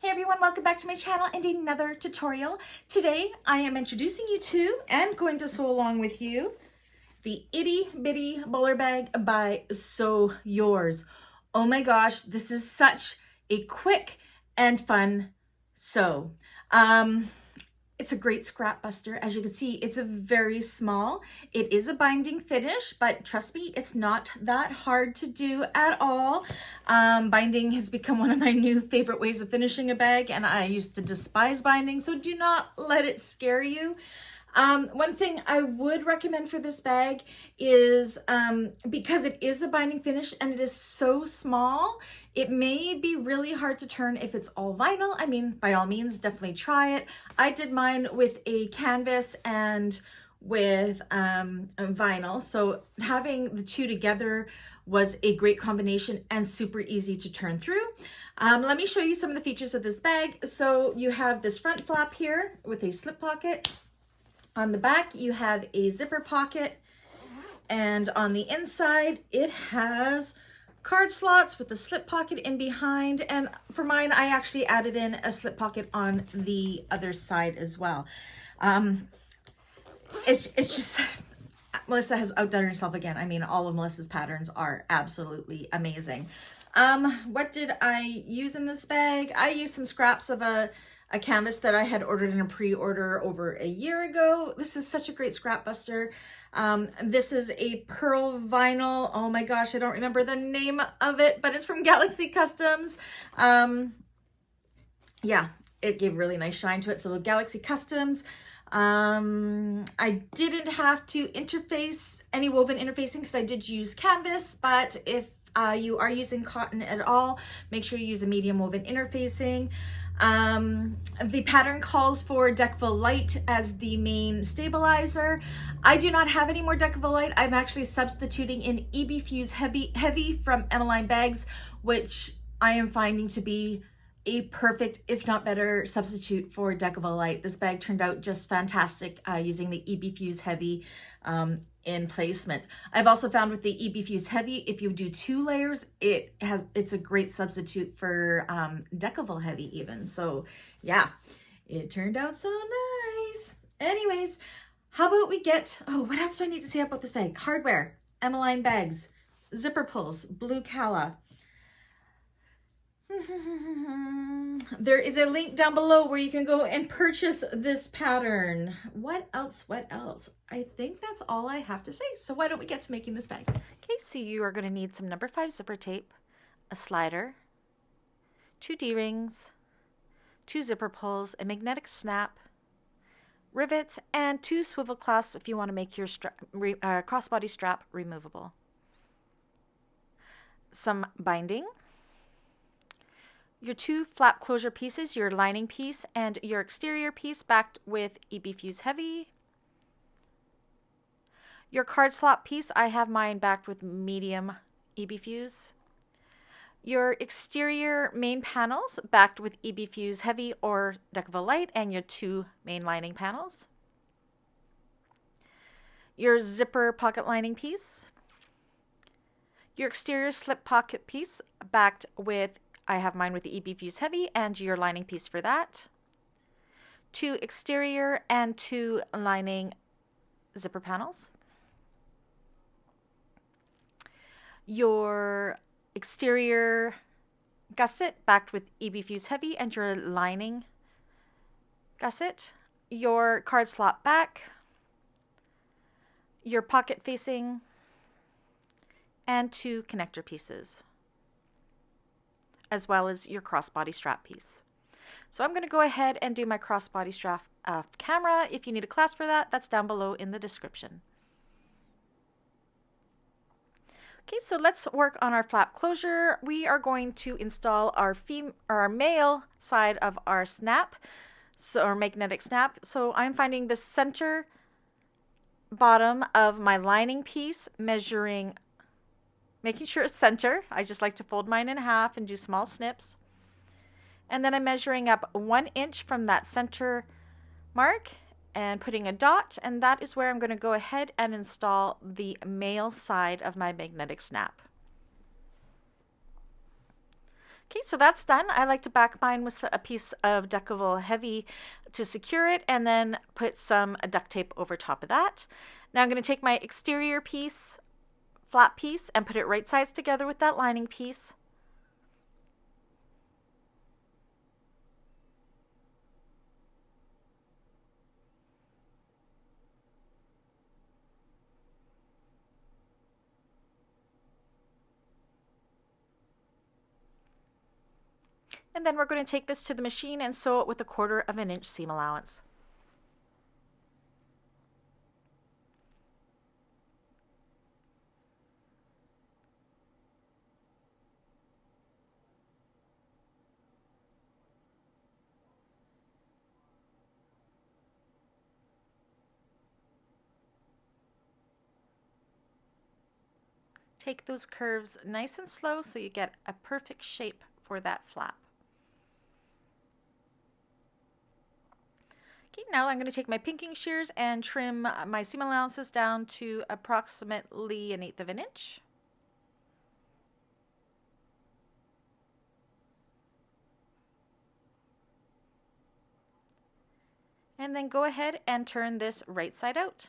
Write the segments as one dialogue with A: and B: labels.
A: Hey everyone, welcome back to my channel and another tutorial. Today I am introducing you to and going to sew along with you the Itty Bitty Bowler Bag by Sew Yours. Oh my gosh, this is such a quick and fun sew. It's a great scrap buster. As you can see, it's a very small. It is a binding finish, but trust me, it's not that hard to do at all. Binding has become one of my new favorite ways of finishing a bag, and I used to despise binding, so do not let it scare you. One thing I would recommend for this bag is because it is a binding finish and it is so small, it may be really hard to turn if it's all vinyl. I mean, by all means, definitely try it. I did mine with a canvas and with vinyl, so having the two together was a great combination and super easy to turn through. Let me show you some of the features of this bag. So you have this front flap here with a slip pocket. On the back, you have a zipper pocket, and on the inside, it has card slots with a slip pocket in behind. And for mine, I actually added in a slip pocket on the other side as well. It's just, Melissa has outdone herself again. I mean, all of Melissa's patterns are absolutely amazing. What did I use in this bag? I used some scraps of a canvas that I had ordered in a pre-order over a year ago. This is such a great scrap buster. This is a pearl vinyl. Oh my gosh, I don't remember the name of it, but it's from Galaxy Customs. Yeah, it gave really nice shine to it. So Galaxy Customs. I didn't have to interface any woven interfacing because I did use canvas, but if you are using cotton at all, make sure you use a medium woven interfacing. The pattern calls for Decovil Lite as the main stabilizer. I do not have any more Decovil Lite. I'm actually substituting in EBFuse Heavy from Emmeline Bags, which I am finding to be a perfect, if not better, substitute for Decovil Lite. This bag turned out just fantastic using the EBFuse Heavy in placement. I've also found with the EBFuse Heavy, if you do 2 layers, it's a great substitute for Decovil Heavy even. So yeah, it turned out so nice. Anyways, how about we get, oh, what else do I need to say about this bag? Hardware, Emmeline Bags, zipper pulls, blue calla. There is a link down below where you can go and purchase this pattern. What else? What else? I think that's all I have to say. So why don't we get to making this bag?
B: Okay, so you are going to need some number 5 zipper tape, a slider, 2 D-rings, 2 zipper pulls, a magnetic snap, rivets, and 2 swivel clasps if you want to make your crossbody strap removable. Some binding, your 2 flap closure pieces, your lining piece and your exterior piece backed with EBFuse Heavy. Your card slot piece, I have mine backed with medium EBFuse. Your exterior main panels backed with EBFuse Heavy or Decovil Lite, and your 2 main lining panels. Your zipper pocket lining piece. Your exterior slip pocket piece backed with, I have mine with the EBFuse Heavy, and your lining piece for that. 2 exterior and 2 lining zipper panels. Your exterior gusset backed with EBFuse Heavy and your lining gusset. Your card slot back. Your pocket facing. And 2 connector pieces, as well as your crossbody strap piece. So I'm going to go ahead and do my crossbody strap camera. If you need a class for that, that's down below in the description. Okay, so let's work on our flap closure. We are going to install our male side of our snap, so our magnetic snap. So I'm finding the center bottom of my lining piece, making sure it's center. I just like to fold mine in half and do small snips. And then I'm measuring up 1 inch from that center mark and putting a dot, and that is where I'm going to go ahead and install the male side of my magnetic snap. Okay, so that's done. I like to back mine with a piece of Decovil Heavy to secure it and then put some duct tape over top of that. Now I'm going to take my exterior piece, flat piece, and put it right sides together with that lining piece. And then we're going to take this to the machine and sew it with 1/4 of an inch seam allowance. Take those curves nice and slow so you get a perfect shape for that flap. Okay, now I'm going to take my pinking shears and trim my seam allowances down to approximately 1/8 of an inch. And then go ahead and turn this right side out.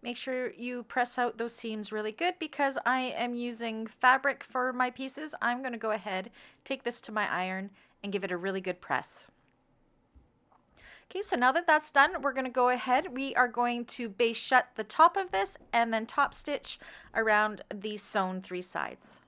B: Make sure you press out those seams really good because I am using fabric for my pieces. I'm going to go ahead, take this to my iron, and give it a really good press. Okay, so now that that's done, we're going to go ahead. We are going to base shut the top of this and then top stitch around the sewn 3 sides.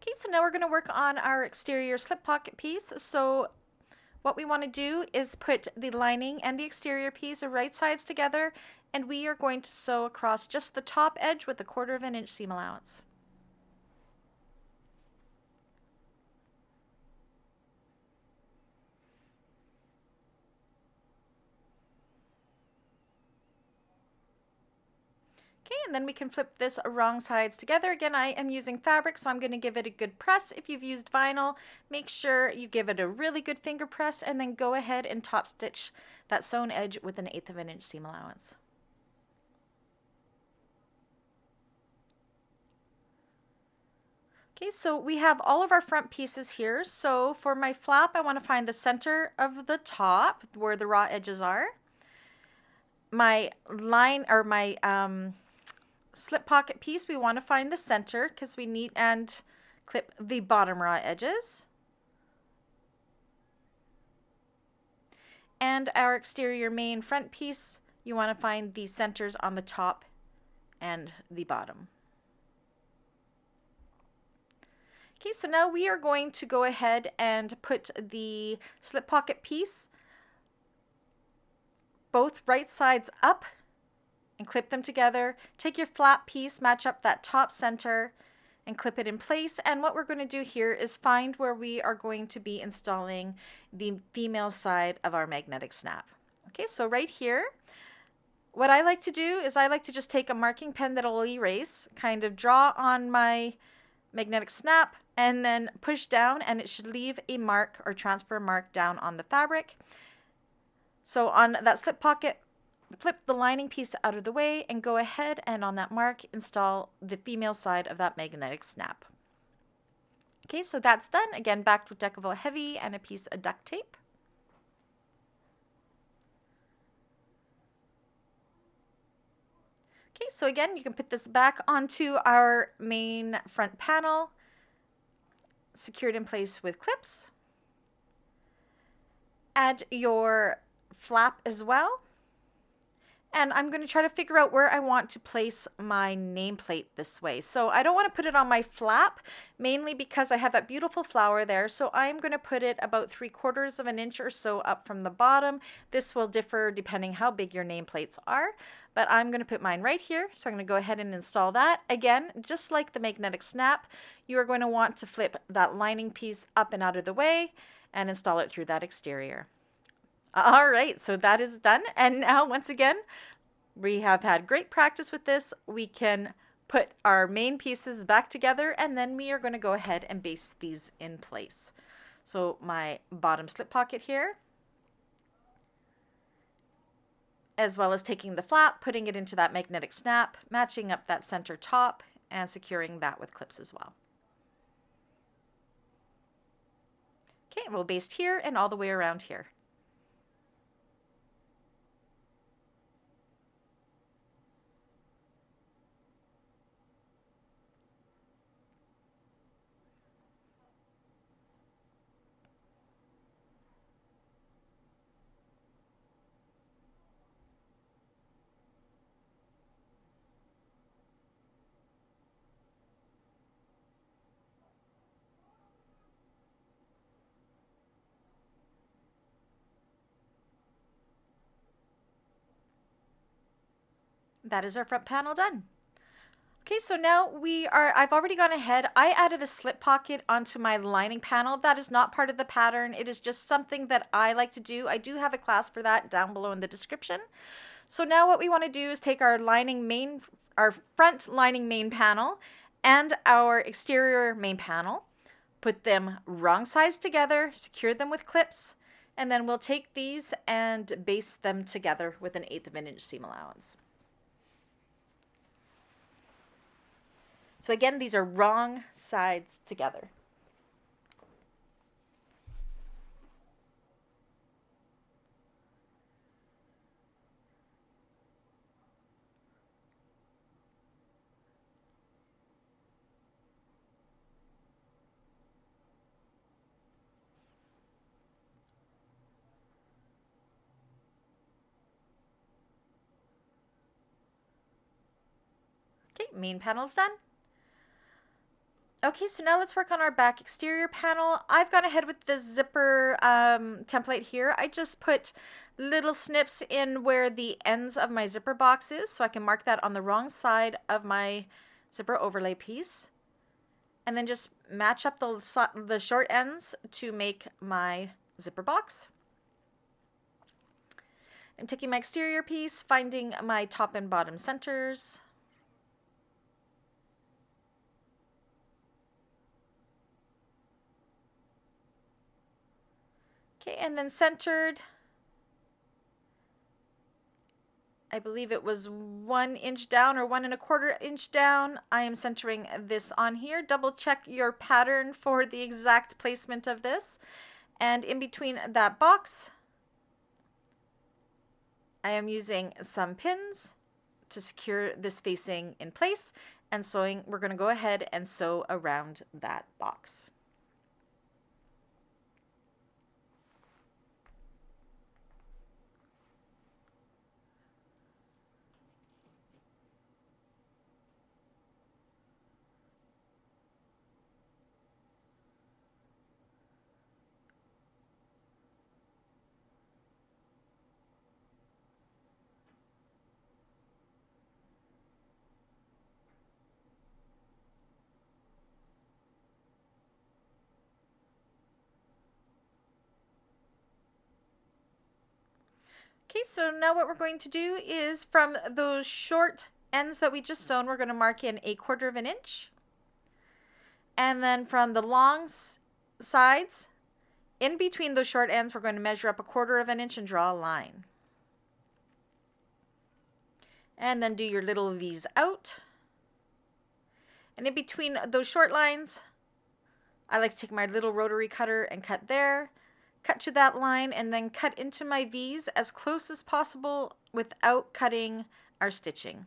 B: Okay, so now we're going to work on our exterior slip pocket piece. So what we want to do is put the lining and the exterior piece right sides together, and we are going to sew across just the top edge with 1/4 of an inch seam allowance. Okay, and then we can flip this wrong sides together. Again, I am using fabric, so I'm going to give it a good press. If you've used vinyl, make sure you give it a really good finger press and then go ahead and top stitch that sewn edge with 1/8 of an inch seam allowance. Okay, so we have all of our front pieces here. So for my flap, I want to find the center of the top where the raw edges are. My line or my slip pocket piece, we want to find the center because we need and clip the bottom raw edges. And our exterior main front piece, you want to find the centers on the top and the bottom. Okay, so now we are going to go ahead and put the slip pocket piece both right sides up and clip them together. Take your flap piece, match up that top center and clip it in place. And what we're going to do here is find where we are going to be installing the female side of our magnetic snap. Okay, so right here, what I like to do is I like to just take a marking pen that I'll erase, kind of draw on my magnetic snap, and then push down, and it should leave a mark or transfer a mark down on the fabric. So on that slip pocket, flip the lining piece out of the way and go ahead and on that mark install the female side of that magnetic snap. Okay, so that's done. Again, backed with Decovil Heavy and a piece of duct tape. Okay, so again, you can put this back onto our main front panel, secured in place with clips. Add your flap as well. And I'm going to try to figure out where I want to place my nameplate this way. So I don't want to put it on my flap, mainly because I have that beautiful flower there. So I'm going to put it about 3/4 of an inch or so up from the bottom. This will differ depending how big your nameplates are, but I'm going to put mine right here. So I'm going to go ahead and install that. Again, just like the magnetic snap, you are going to want to flip that lining piece up and out of the way and install it through that exterior. All right, so that is done. And now, once again, we have had great practice with this. We can put our main pieces back together, and then we are going to go ahead and base these in place. So my bottom slip pocket here, as well as taking the flap, putting it into that magnetic snap, matching up that center top, and securing that with clips as well. Okay, we'll baste here and all the way around here. That is our front panel done. Okay, so now I've already gone ahead. I added a slip pocket onto my lining panel. That is not part of the pattern. It is just something that I like to do. I do have a class for that down below in the description. So now what we want to do is take our front lining main panel and our exterior main panel, put them wrong sides together, secure them with clips, and then we'll take these and base them together with an 1/8 of an inch seam allowance. So again, these are wrong sides together. Okay, main panel's done. Okay, so now let's work on our back exterior panel. I've gone ahead with the zipper template here. I just put little snips in where the ends of my zipper box is, so I can mark that on the wrong side of my zipper overlay piece. And then just match up the short ends to make my zipper box. I'm taking my exterior piece, finding my top and bottom centers. Okay, and then centered, I believe it was 1 inch down or 1 1/4 inch down. I am centering this on here. Double check your pattern for the exact placement of this. And in between that box, I am using some pins to secure this facing in place, and sewing. We're going to go ahead and sew around that box. Okay, so now what we're going to do is from those short ends that we just sewn, we're going to mark in 1/4 of an inch. And then from the long sides, in between those short ends, we're going to measure up 1/4 of an inch and draw a line. And then do your little V's out. And in between those short lines, I like to take my little rotary cutter and cut there. Cut to that line and then cut into my V's as close as possible without cutting our stitching.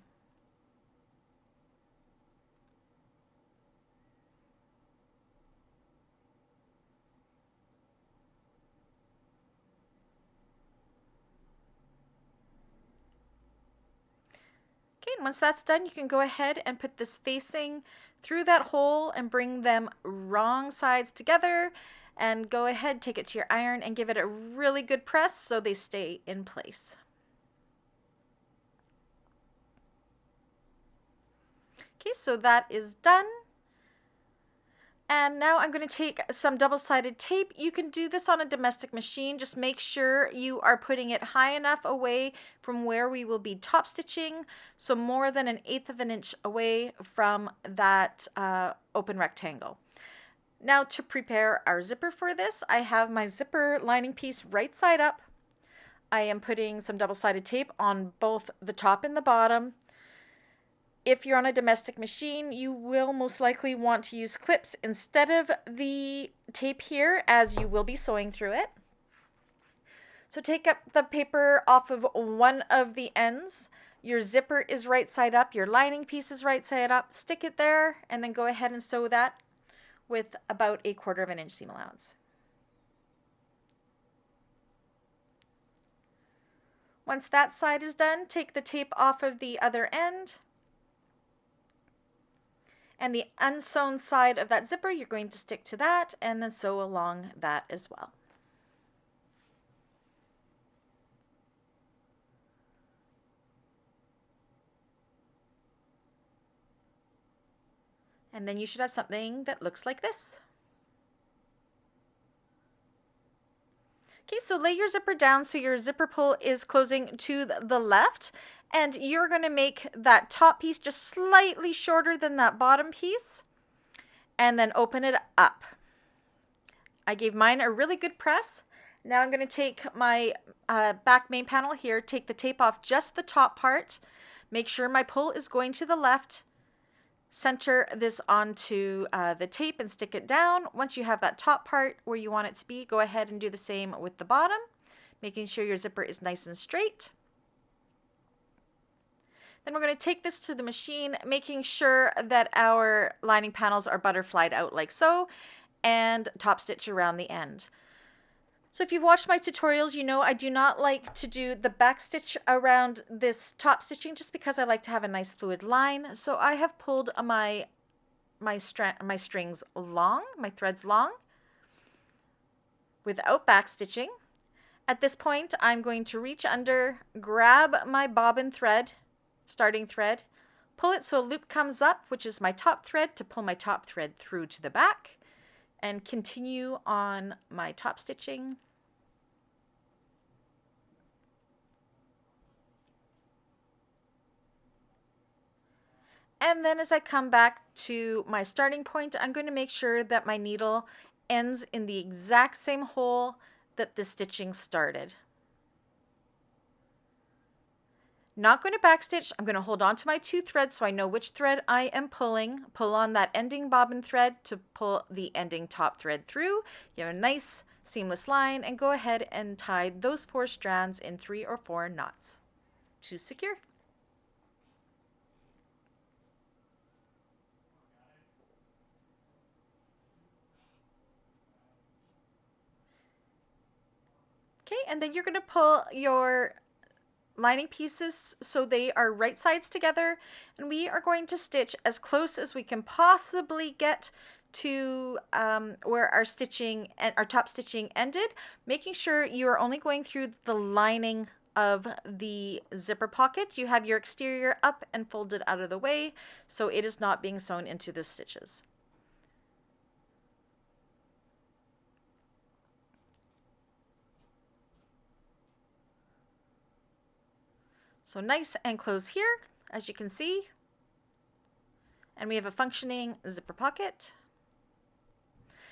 B: once that's done, you can go ahead and put this facing through that hole and bring them wrong sides together, and go ahead, take it to your iron and give it a really good press so they stay in place. Okay, so that is done. And now I'm going to take some double-sided tape. You can do this on a domestic machine. Just make sure you are putting it high enough away from where we will be top stitching, so more than 1/8 of an inch away from that open rectangle. Now to prepare our zipper for this, I have my zipper lining piece right side up. I am putting some double-sided tape on both the top and the bottom. If you're on a domestic machine, you will most likely want to use clips instead of the tape here, as you will be sewing through it. So take up the paper off of one of the ends. Your zipper is right side up, your lining piece is right side up. Stick it there and then go ahead and sew that with about 1/4 of an inch seam allowance. Once that side is done, take the tape off of the other end. And the unsewn side of that zipper, you're going to stick to that and then sew along that as well. And then you should have something that looks like this. Okay, so lay your zipper down so your zipper pull is closing to the left, and you're going to make that top piece just slightly shorter than that bottom piece, and then open it up. I gave mine a really good press. Now I'm going to take my back main panel here, take the tape off just the top part, make sure my pull is going to the left, center this onto the tape and stick it down. Once you have that top part where you want it to be, go ahead and do the same with the bottom, making sure your zipper is nice and straight. Then we're going to take this to the machine, making sure that our lining panels are butterflied out like so, and top stitch around the end. So if you've watched my tutorials, you know I do not like to do the back stitch around this top stitching just because I like to have a nice fluid line. So I have pulled my strings long, my threads long, without back stitching. At this point, I'm going to reach under, grab my bobbin thread, starting thread, pull it so a loop comes up, which is my top thread, to pull my top thread through to the back, and continue on my top stitching. And then as I come back to my starting point, I'm going to make sure that my needle ends in the exact same hole that the stitching started. Not going to backstitch. I'm going to hold on to my 2 threads so I know which thread I am pulling. Pull on that ending bobbin thread to pull the ending top thread through. You have a nice seamless line, and go ahead and tie those 4 strands in 3 or 4 knots to secure. Okay, and then you're going to pull your lining pieces so they are right sides together, and we are going to stitch as close as we can possibly get to where our stitching and our top stitching ended, making sure you are only going through the lining of the zipper pocket. You have your exterior up and folded out of the way, so it is not being sewn into the stitches. So nice and close here, as you can see. And we have a functioning zipper pocket.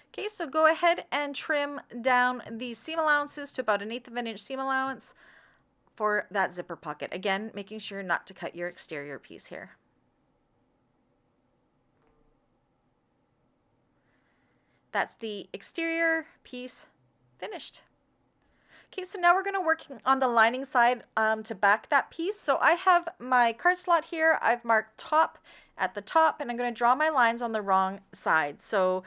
B: Okay, so go ahead and trim down these seam allowances to about 1/8 of an inch seam allowance for that zipper pocket. Again, making sure not to cut your exterior piece here. That's the exterior piece finished. Okay, so now we're going to work on the lining side to back that piece. So I have my card slot here. I've marked top at the top, and I'm going to draw my lines on the wrong side. So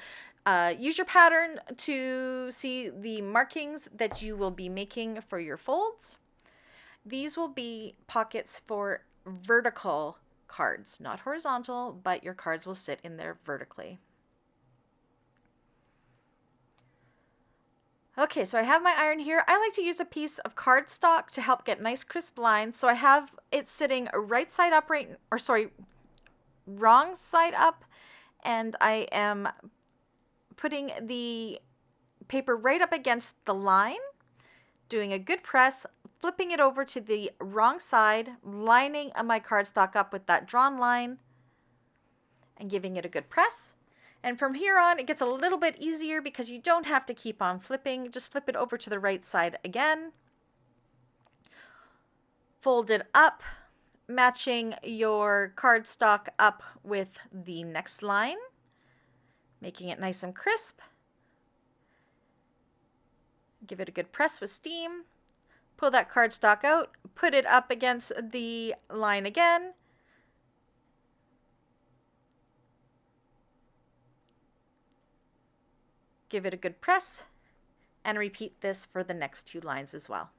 B: use your pattern to see the markings that you will be making for your folds. These will be pockets for vertical cards, not horizontal, but your cards will sit in there vertically. Okay, so I have my iron here. I like to use a piece of cardstock to help get nice crisp lines. So I have it sitting right side up, wrong side up, and I am putting the paper right up against the line, doing a good press, flipping it over to the wrong side, lining my cardstock up with that drawn line, and giving it a good press. And from here on, it gets a little bit easier because you don't have to keep on flipping. Just flip it over to the right side again. Fold it up, matching your cardstock up with the next line, making it nice and crisp. Give it a good press with steam. Pull that cardstock out, put it up against the line again. Give it a good press, and repeat this for the next two lines as well.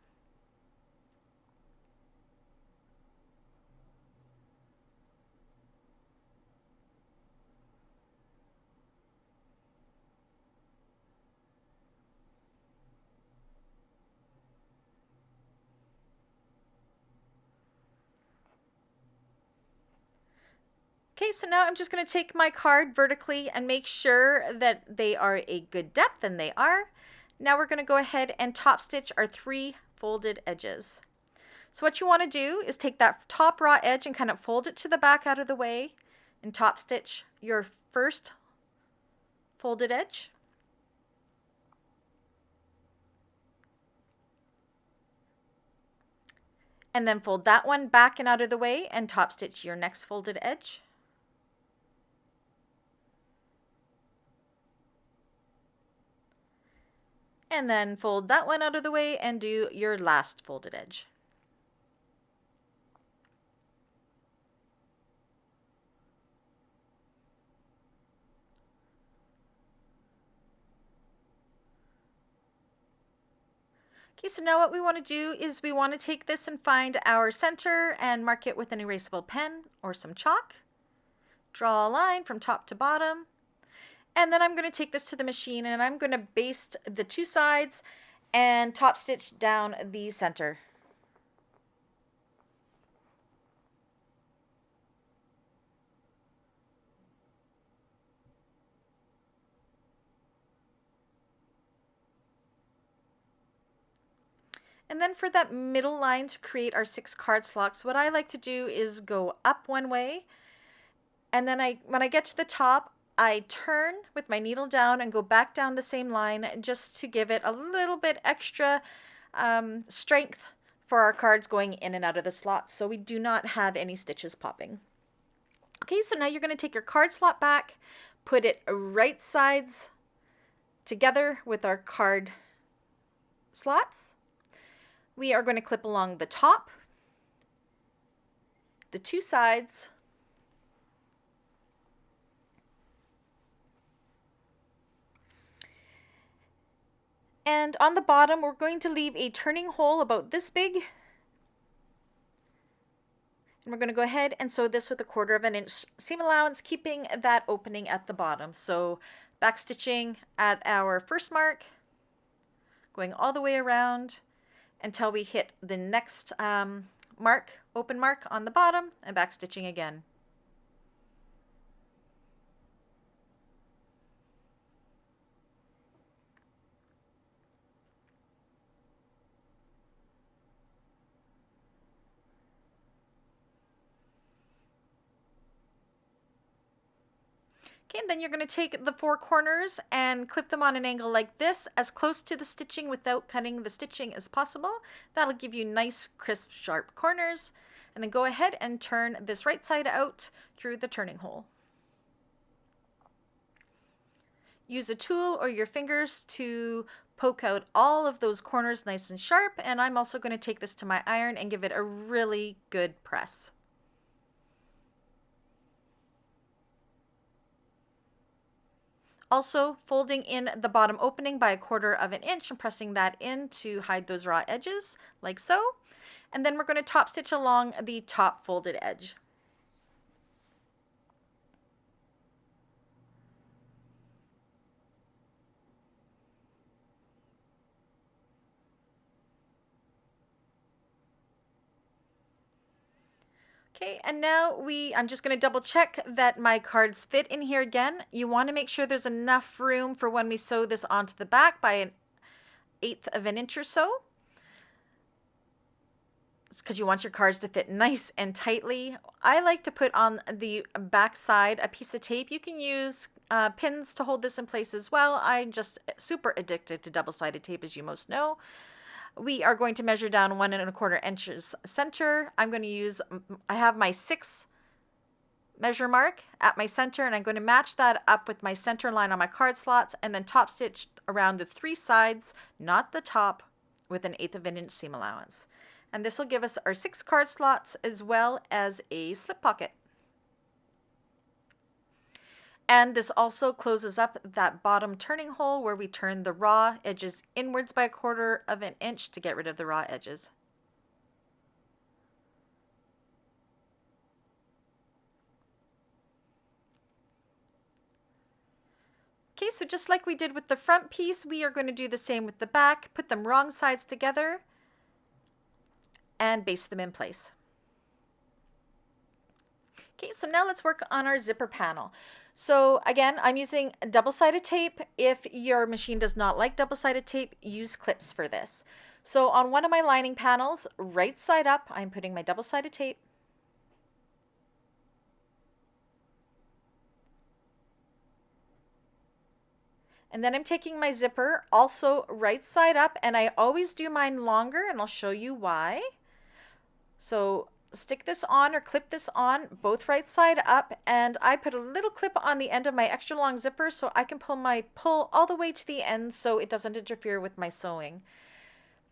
B: Okay, so now I'm just going to take my card vertically and make sure that they are a good depth, and they are. Now we're going to go ahead and top stitch our 3 folded edges. So what you want to do is take that top raw edge and kind of fold it to the back out of the way and top stitch your first folded edge. And then fold that one back and out of the way and top stitch your next folded edge. And then fold that one out of the way and do your last folded edge. Okay, so now what we want to do is we want to take this and find our center and mark it with an erasable pen or some chalk. Draw a line from top to bottom. And then I'm going to take this to the machine and I'm going to baste the 2 sides and top stitch down the center. And then for that middle line to create our 6 card slots, what I like to do is go up one way, and then when I get to the top, I turn with my needle down and go back down the same line just to give it a little bit extra strength for our cards going in and out of the slots, so we do not have any stitches popping. Okay, so now you're going to take your card slot back, put it right sides together with our card slots. We are going to clip along the top, the 2 sides, and on the bottom we're going to leave a turning hole about this big, and we're going to go ahead and sew this with a 1/4 inch seam allowance, keeping that opening at the bottom. So back stitching at our first mark, going all the way around until we hit the next open mark on the bottom, and back stitching again. Okay, and then you're going to take the 4 corners and clip them on an angle like this, as close to the stitching without cutting the stitching as possible. That'll give you nice, crisp, sharp corners. And then go ahead and turn this right side out through the turning hole. Use a tool or your fingers to poke out all of those corners nice and sharp. And I'm also going to take this to my iron and give it a really good press. Also folding in the bottom opening by a 1/4 inch and pressing that in to hide those raw edges, like so. And then we're going to top stitch along the top folded edge. Okay, and now I'm just going to double check that my cards fit in here again. You want to make sure there's enough room for when we sew this onto the back by an 1/8 of an inch or so. It's because you want your cards to fit nice and tightly. I like to put on the back side a piece of tape. You can use pins to hold this in place as well. I'm just super addicted to double-sided tape, as you most know. We are going to measure down 1 1/4 inches center. I have my 6 measure mark at my center, and I'm going to match that up with my center line on my card slots, and then top stitch around the 3 sides, not the top, with an 1/8 of an inch seam allowance. And this will give us our 6 card slots as well as a slip pocket. And this also closes up that bottom turning hole where we turn the raw edges inwards by 1/4 of an inch to get rid of the raw edges. Okay, so just like we did with the front piece, we are going to do the same with the back. Put them wrong sides together and baste them in place. Okay, so now let's work on our zipper panel. So again, I'm using double-sided tape. If your machine does not like double-sided tape, use clips for this. So on one of my lining panels, right side up, I'm putting my double-sided tape. And then I'm taking my zipper, also right side up, and I always do mine longer, and I'll show you why. So stick this on or clip this on, both right side up, and I put a little clip on the end of my extra long zipper so I can pull all the way to the end so it doesn't interfere with my sewing.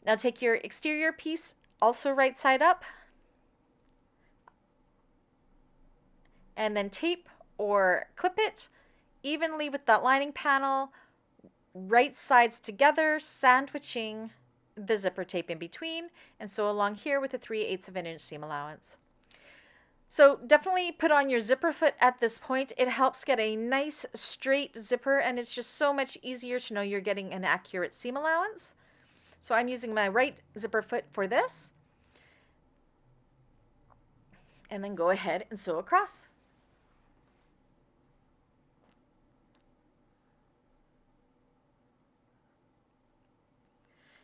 B: Now take your exterior piece, also right side up, and then tape or clip it evenly with that lining panel, right sides together, sandwiching the zipper tape in between, and sew along here with a 3/8 of an inch seam allowance. So definitely put on your zipper foot at this point. It helps get a nice straight zipper, and it's just so much easier to know you're getting an accurate seam allowance. So I'm using my right zipper foot for this, and then go ahead and sew across.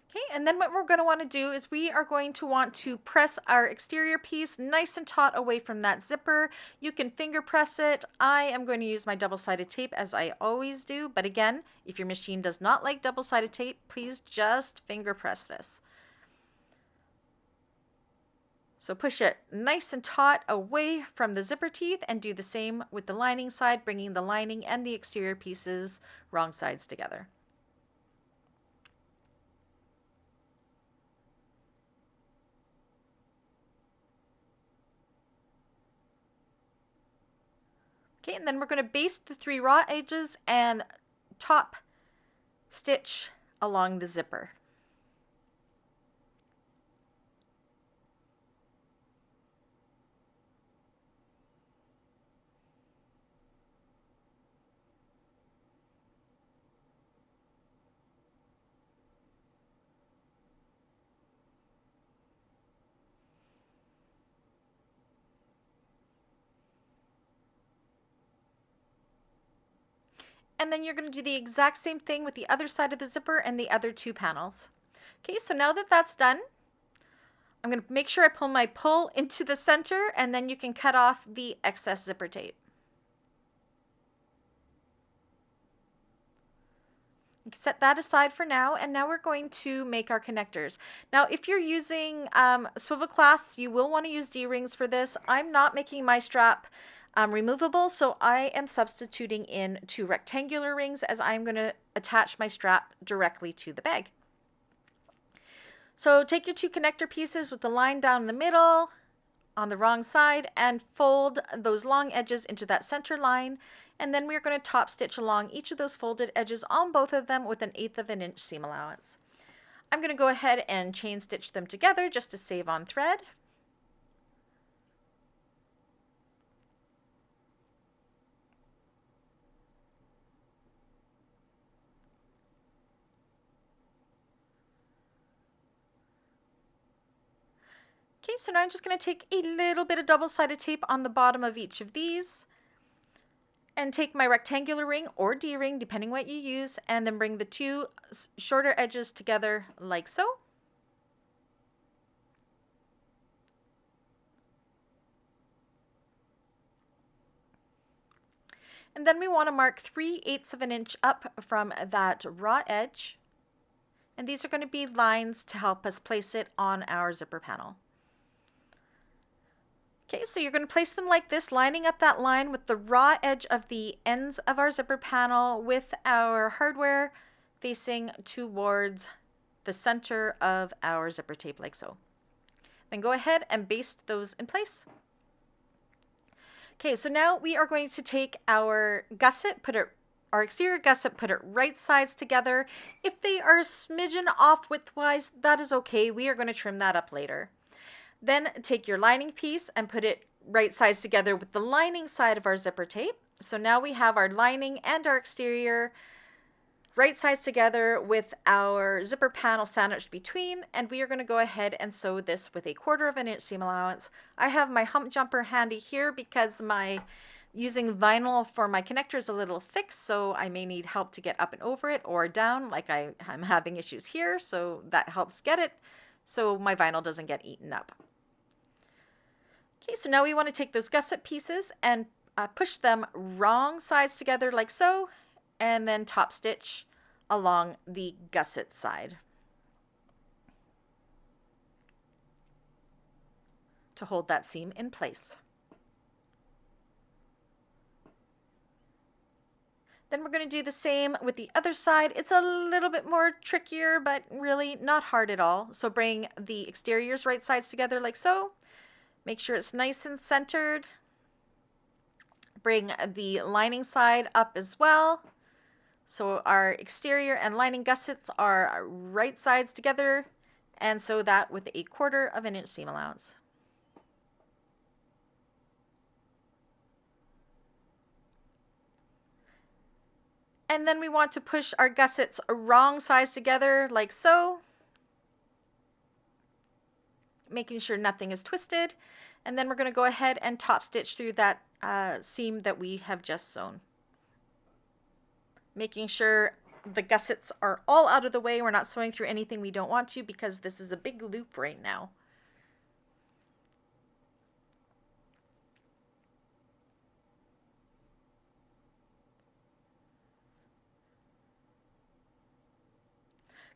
B: Okay, and then what we're going to want to do is we are going to want to press our exterior piece nice and taut away from that zipper. You can finger press it. I am going to use my double-sided tape as I always do, but again, if your machine does not like double-sided tape, please just finger press this. So push it nice and taut away from the zipper teeth and do the same with the lining side, bringing the lining and the exterior pieces wrong sides together. Okay, and then we're going to baste the 3 raw edges and top stitch along the zipper. And then you're going to do the exact same thing with the other side of the zipper and the other 2 panels. Okay, so now that that's done, I'm going to make sure I pull my pull into the center, and then you can cut off the excess zipper tape. Set that aside for now, and now we're going to make our connectors. Now, if you're using swivel clasps, you will want to use D-rings for this. I'm not making my strap removable, so I am substituting in 2 rectangular rings as I'm going to attach my strap directly to the bag. So take your 2 connector pieces with the line down the middle on the wrong side and fold those long edges into that center line, and then we're going to top stitch along each of those folded edges on both of them with an 1/8 of an inch seam allowance. I'm going to go ahead and chain stitch them together just to save on thread. Okay, so now I'm just going to take a little bit of double-sided tape on the bottom of each of these and take my rectangular ring or D-ring, depending what you use, and then bring the two shorter edges together like so. And then we want to mark 3/8 of an inch up from that raw edge. And these are going to be lines to help us place it on our zipper panel. Okay, so you're going to place them like this, lining up that line with the raw edge of the ends of our zipper panel with our hardware facing towards the center of our zipper tape like so. Then go ahead and baste those in place. Okay, so now we are going to take our gusset, our exterior gusset, put it right sides together. If they are a smidgen off widthwise, that is okay. We are going to trim that up later. Then take your lining piece and put it right sides together with the lining side of our zipper tape. So now we have our lining and our exterior right sides together with our zipper panel sandwiched between, and we are going to go ahead and sew this with 1/4 of an inch seam allowance. I have my hump jumper handy here because using vinyl for my connector is a little thick, so I may need help to get up and over it or down, like I'm having issues here, so that helps get it so my vinyl doesn't get eaten up. Okay, so now we want to take those gusset pieces and push them wrong sides together like so, and then top stitch along the gusset side to hold that seam in place. Then we're going to do the same with the other side. It's a little bit more trickier, but really not hard at all. So bring the exteriors right sides together like so. Make sure it's nice and centered. Bring the lining side up as well. So our exterior and lining gussets are right sides together, and sew that with 1/4 of an inch seam allowance. And then we want to push our gussets wrong sides together like so, making sure nothing is twisted. And then we're going to go ahead and top stitch through that seam that we have just sewn. Making sure the gussets are all out of the way. We're not sewing through anything we don't want to because this is a big loop right now.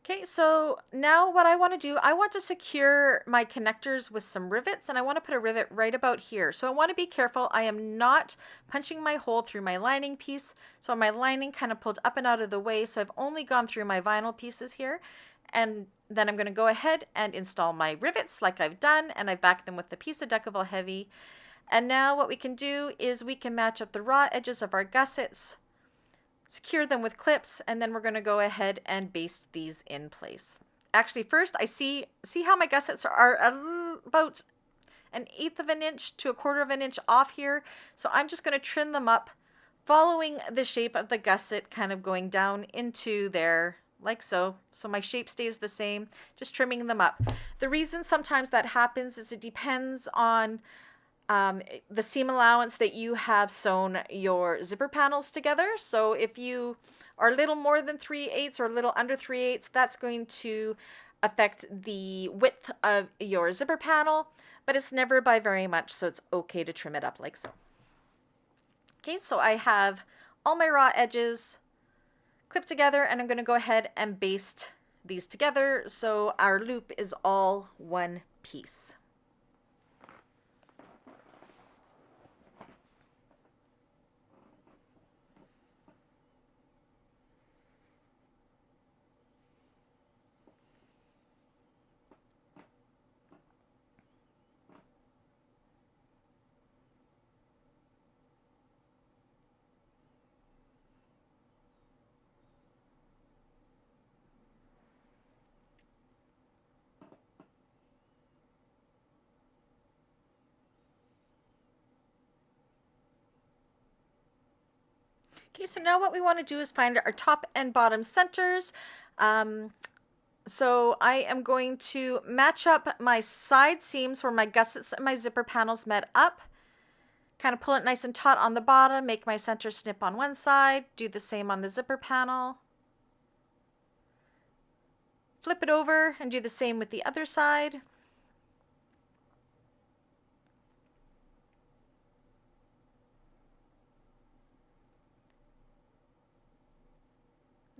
B: Okay, so now what I want to do, I want to secure my connectors with some rivets, and I want to put a rivet right about here. So I want to be careful. I am not punching my hole through my lining piece. So my lining kind of pulled up and out of the way. So I've only gone through my vinyl pieces here. And then I'm going to go ahead and install my rivets like I've done, and I back them with a piece of Decovil Heavy. And now what we can do is we can match up the raw edges of our gussets, secure them with clips, and then we're going to go ahead and baste these in place. Actually, first I see how my gussets are about 1/8 of an inch to 1/4 of an inch off here. So I'm just going to trim them up, following the shape of the gusset, kind of going down into there like so. So my shape stays the same, just trimming them up. The reason sometimes that happens is it depends on the seam allowance that you have sewn your zipper panels together. So if you are a little more than 3/8 or a little under 3/8, that's going to affect the width of your zipper panel, but it's never by very much, so it's okay to trim it up like so. Okay, so I have all my raw edges clipped together, and I'm going to go ahead and baste these together so our loop is all one piece. Okay, so now what we want to do is find our top and bottom centers. So I am going to match up my side seams where my gussets and my zipper panels met up. Kind of pull it nice and taut on the bottom, make my center snip on one side, do the same on the zipper panel. Flip it over and do the same with the other side.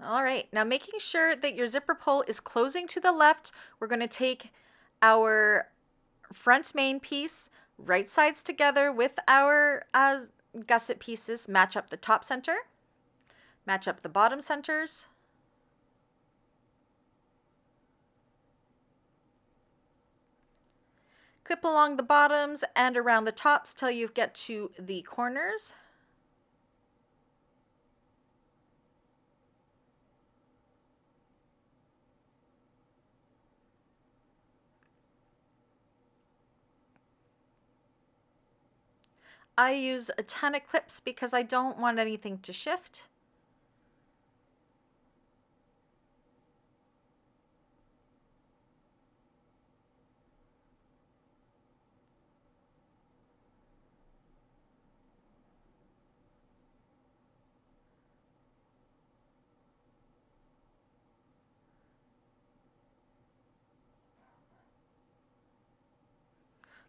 B: All right, now making sure that your zipper pull is closing to the left, we're going to take our front main piece, right sides together with our gusset pieces, match up the top center, match up the bottom centers. Clip along the bottoms and around the tops till you get to the corners. I use a ton of clips because I don't want anything to shift.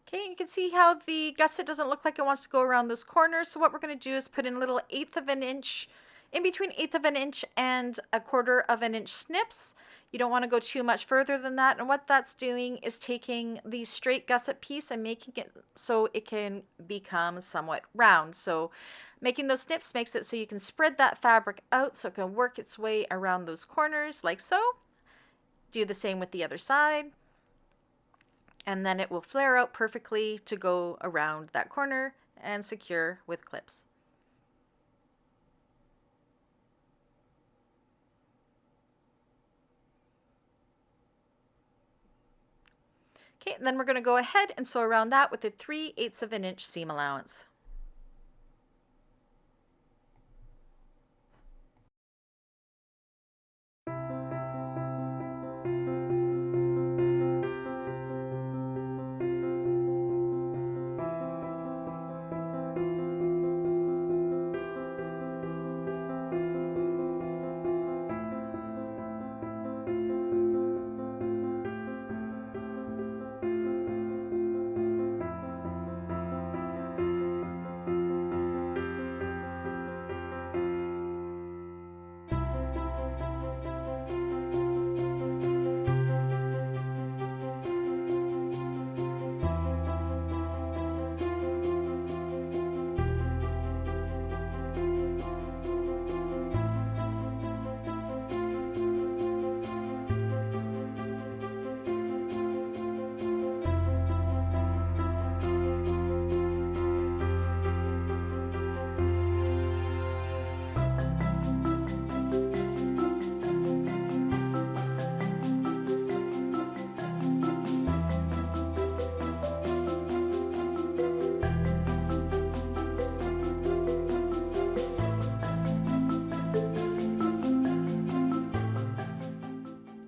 B: Okay, you can see how the gusset doesn't look like it wants to go around those corners. So what we're going to do is put in a little 1/8 of an inch, in between 1/8 of an inch and 1/4 of an inch snips. You don't want to go too much further than that. And what that's doing is taking the straight gusset piece and making it so it can become somewhat round. So making those snips makes it so you can spread that fabric out so it can work its way around those corners like so. Do the same with the other side. And then it will flare out perfectly to go around that corner and secure with clips. Okay, and then we're going to go ahead and sew around that with a 3/8 of an inch seam allowance.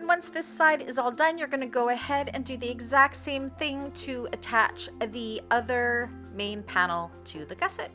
B: Once this side is all done, you're going to go ahead and do the exact same thing to attach the other main panel to the gusset.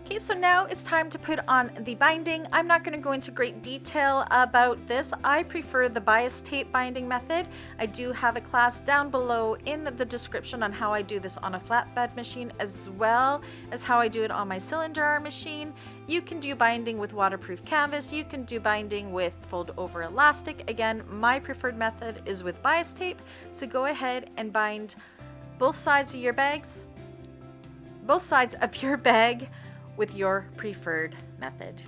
B: Okay, so now it's time to put on the binding. I'm not going to go into great detail about this. I prefer the bias tape binding method. I do have a class down below in the description on how I do this on a flatbed machine, as well as how I do it on my cylinder arm machine. You can do binding with waterproof canvas. You can do binding with fold over elastic. Again, my preferred method is with bias tape. So go ahead and bind both sides of your bag with your preferred method.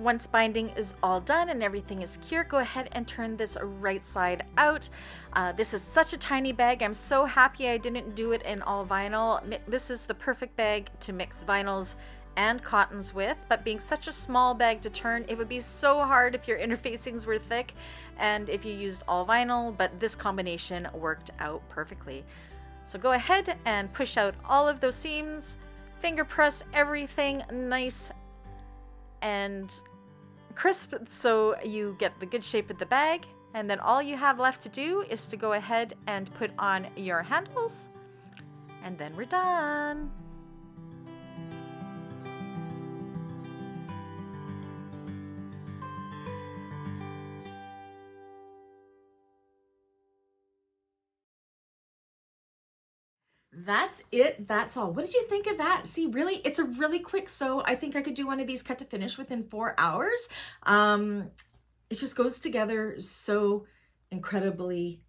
B: Once binding is all done and everything is secure, go ahead and turn this right side out. This is such a tiny bag. I'm so happy I didn't do it in all vinyl. This is the perfect bag to mix vinyls and cottons with, but being such a small bag to turn, it would be so hard if your interfacings were thick and if you used all vinyl, but this combination worked out perfectly. So go ahead and push out all of those seams, finger press everything nice and crisp so you get the good shape of the bag, and then all you have left to do is to go ahead and put on your handles, and then we're done.
A: That's it. That's all. What did you think of that? See, really, it's a really quick sew. I think I could do one of these cut to finish within 4 hours. It just goes together so incredibly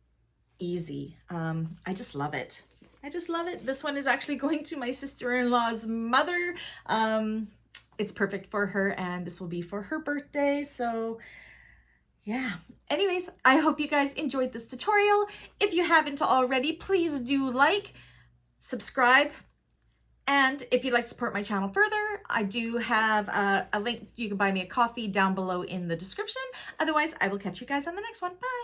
A: easy. I just love it. I just love it. This one is actually going to my sister-in-law's mother. It's perfect for her, and this will be for her birthday. So yeah. Anyways, I hope you guys enjoyed this tutorial. If you haven't already, please do like, subscribe, and if you'd like to support my channel further, I do have a link. You can buy me a coffee down below in the description. Otherwise, I will catch you guys on the next one. Bye.